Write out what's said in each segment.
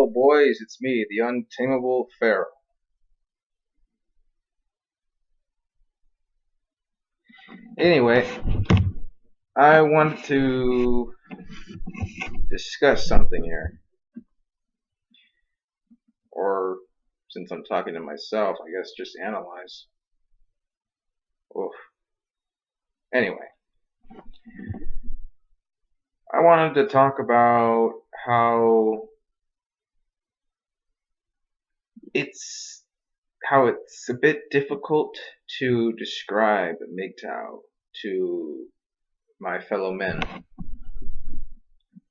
Hello, boys. It's me, the untamable Pharaoh. Anyway, I want to discuss something here, or since I'm talking to myself, I guess just analyze. Oof. Anyway, I wanted to talk about how it's it's a bit difficult to describe MGTOW to my fellow men.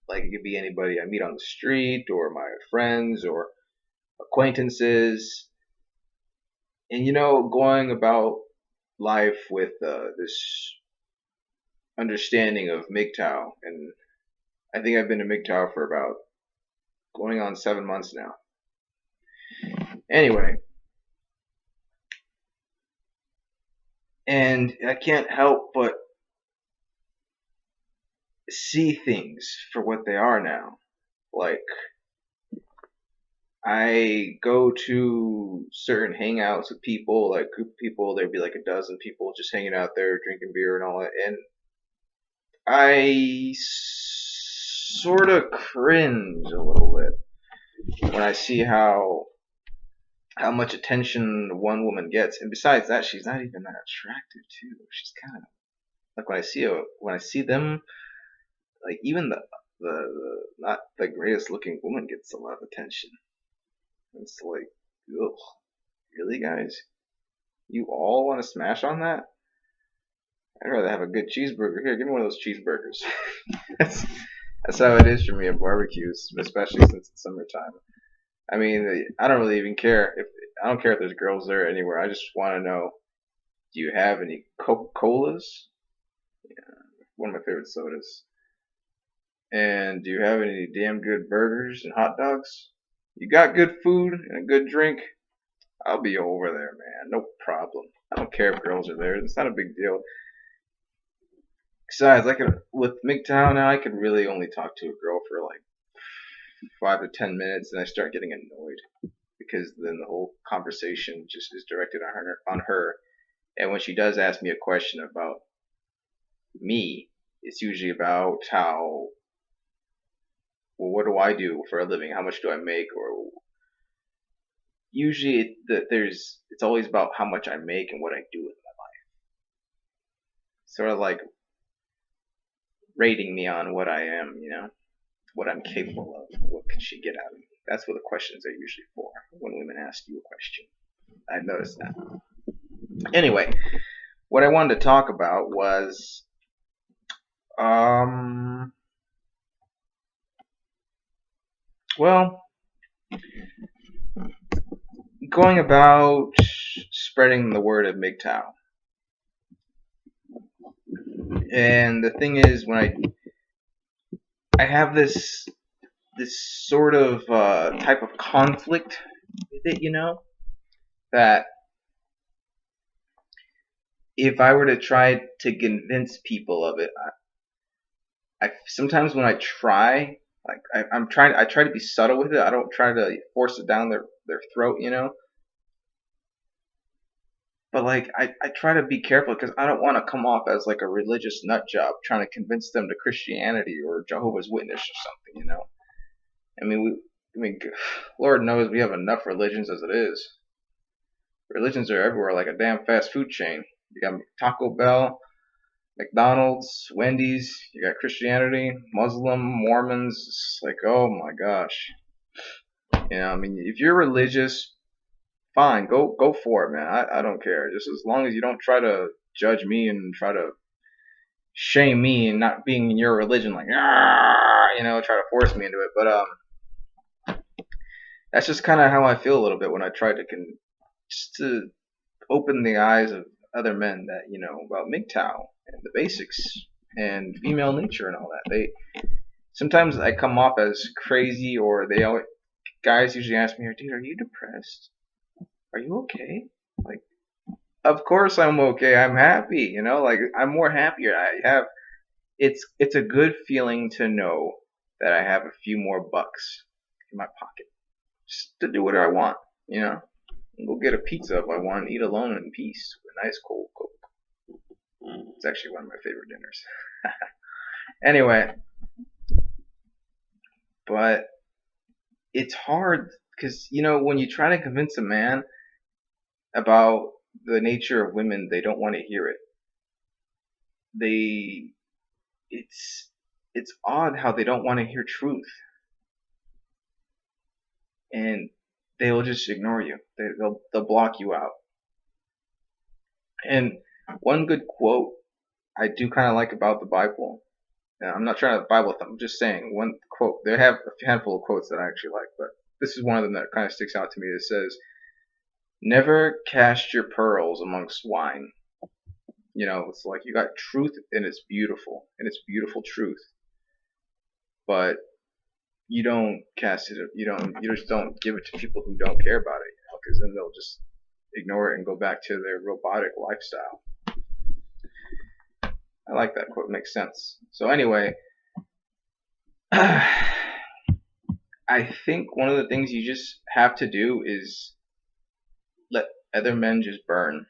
Like it could be anybody I meet on the street, or my friends, or acquaintances, and going about life with this understanding of MGTOW, and I think I've been to MGTOW for about going on 7 months now. Anyway, and I can't help but see things for what they are now. Like, I go to certain hangouts with people, like group of people, there'd be like a dozen people just hanging out there drinking beer and all that, and I sort of cringe a little bit when I see how much attention one woman gets, and besides that, she's not even that attractive too. She's kind of like when I see them, like even the not the greatest looking woman gets a lot of attention. It's like, ugh, really, guys? You all want to smash on that? I'd rather have a good cheeseburger. Here, give me one of those cheeseburgers. that's that's how it is for me at barbecues, especially since it's summertime. I mean, I don't really even care if I don't care if there's girls there anywhere. I just want to know, do you have any Coca Colas? Yeah, one of my favorite sodas. And do you have any damn good burgers and hot dogs? You got good food and a good drink? I'll be over there, man. No problem. I don't care if girls are there. It's not a big deal. Besides, I could with MGTOW now, I could really only talk to a girl for like 5 to 10 minutes, and I start getting annoyed because then the whole conversation just is directed on her. And when she does ask me a question about me, it's usually about how, well, what do I do for a living? How much do I make? Or usually it's always about how much I make and what I do with my life. Sort of like rating me on what I am, what I'm capable of, what can she get out of me. That's what the questions are usually for when women ask you a question. I've noticed that. Anyway, what I wanted to talk about was um well, going about spreading the word of MGTOW. And the thing is, when I have this sort of type of conflict with it, that if I were to try to convince people of it, I sometimes when I try, like I try to be subtle with it. I don't try to force it down their throat, But like I try to be careful because I don't want to come off as like a religious nut job trying to convince them to Christianity or Jehovah's Witness or something. I mean, Lord knows we have enough religions as it is. Religions are everywhere, like a damn fast food chain. You got Taco Bell, McDonald's, Wendy's. You got Christianity, Muslim, Mormons. It's like, oh my gosh. I mean, if you're religious, fine, go for it, man. I don't care. Just as long as you don't try to judge me and try to shame me and not being in your religion, like, try to force me into it. But that's just kind of how I feel a little bit when I try to just to open the eyes of other men that about MGTOW and the basics and female nature and all that. They sometimes I come off as crazy, or guys usually ask me, "Dude, are you depressed? Are you okay?" Like, of course I'm okay. I'm happy. Like I'm more happier. It's a good feeling to know that I have a few more bucks in my pocket. to do whatever I want, you know. Go get a pizza if I want and eat alone in peace with a nice cold Coke. It's actually one of my favorite dinners. Anyway, but it's hard because, you know, when you try to convince a man about the nature of women, they don't want to hear it. They, it's odd how they don't want to hear truth, and they'll just ignore you. They'll block you out. And one good quote I do kind of like about the Bible. I'm not trying to Bible thump. I'm just saying one quote. They have a handful of quotes that I actually like, but this is one of them that kind of sticks out to me. It says, "Never cast your pearls amongst swine." You know, it's like you got truth and it's beautiful, and it's beautiful truth, but you don't cast it. You just don't give it to people who don't care about it, you know, because then they'll just ignore it and go back to their robotic lifestyle. I like that quote. It makes sense. So anyway, I think one of the things you just have to do is let other men just burn.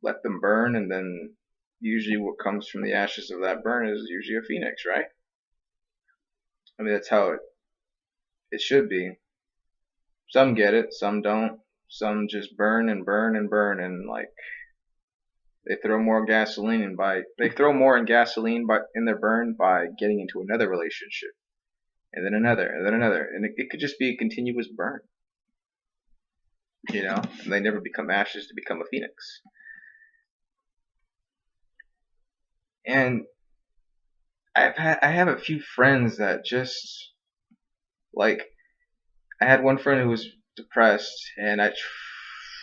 Let them burn, and then usually what comes from the ashes of that burn is usually a phoenix, right? I mean, that's how it should be. Some get it, some don't. Some just burn and burn and burn, and like they throw more gasoline in their burn by getting into another relationship, and then another, and then another, and it could just be a continuous burn, you know. And they never become ashes to become a phoenix. And I have a few friends that just like, I had one friend who was depressed, and I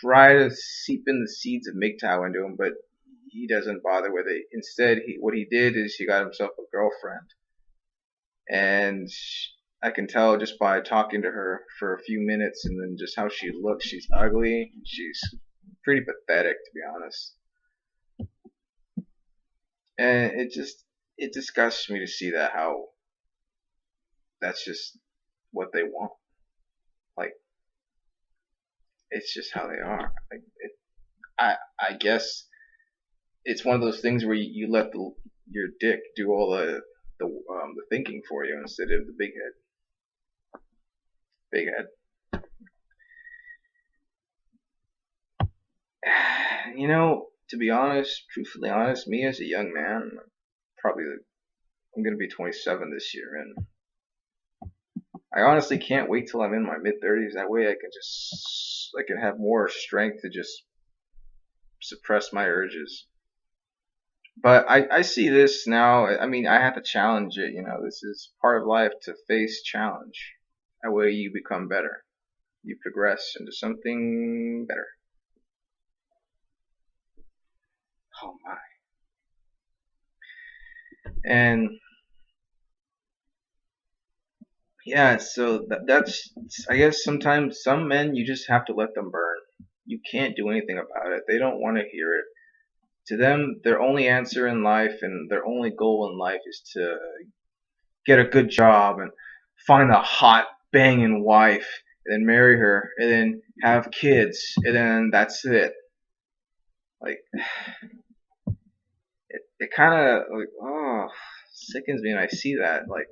try to seep in the seeds of MGTOW into him, but he doesn't bother with it. Instead, what he did is he got himself a girlfriend, and I can tell just by talking to her for a few minutes, and then just how she looks. She's ugly. She's pretty pathetic, to be honest. And it disgusts me to see that, how that's just what they want. Like, it's just how they are. Like, I guess it's one of those things where you let your dick do all the thinking for you instead of the big head. Big head. You know, to be honest, truthfully honest, me as a young man, I'm gonna be 27 this year, and I honestly can't wait till I'm in my mid-30s. That way, I can have more strength to just suppress my urges. But I see this now. I mean, I have to challenge it. You know, this is part of life, to face challenge. That way, you become better. You progress into something better. Oh my. And yeah, so that's, I guess sometimes some men, you just have to let them burn. You can't do anything about it. They don't want to hear it. To them, their only answer in life and their only goal in life is to get a good job and find a hot banging wife and then marry her and then have kids and then that's it. Like, it kind of like, oh, sickens me when I see that. Like,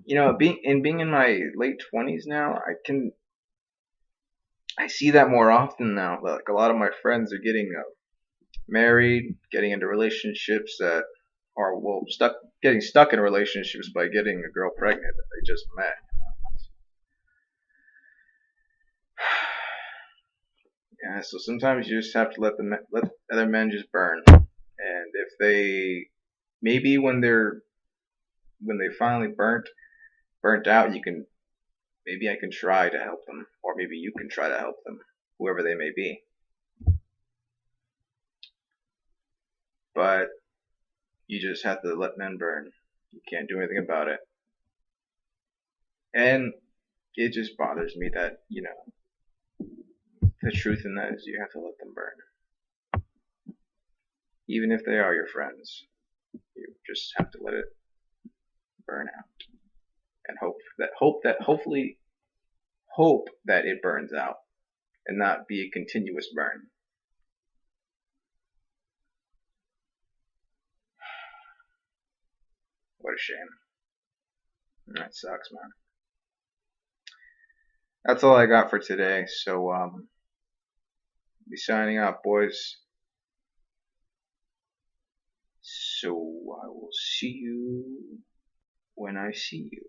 you know, being in my late 20s now, I see that more often now. Like, a lot of my friends are getting married, getting into relationships that are, well, getting stuck in relationships by getting a girl pregnant that they just met. Yeah, so sometimes you just have to let other men just burn, and if they, maybe when they finally burnt out, maybe I can try to help them, or maybe you can try to help them, whoever they may be. But you just have to let men burn. You can't do anything about it. And it just bothers me that, you know, the truth in that is you have to let them burn. Even if they are your friends, you just have to let it burn out. and hope that it burns out and not be a continuous burn. What a shame. That sucks, man. That's all I got for today. So be signing out, boys. So I will see you when I see you.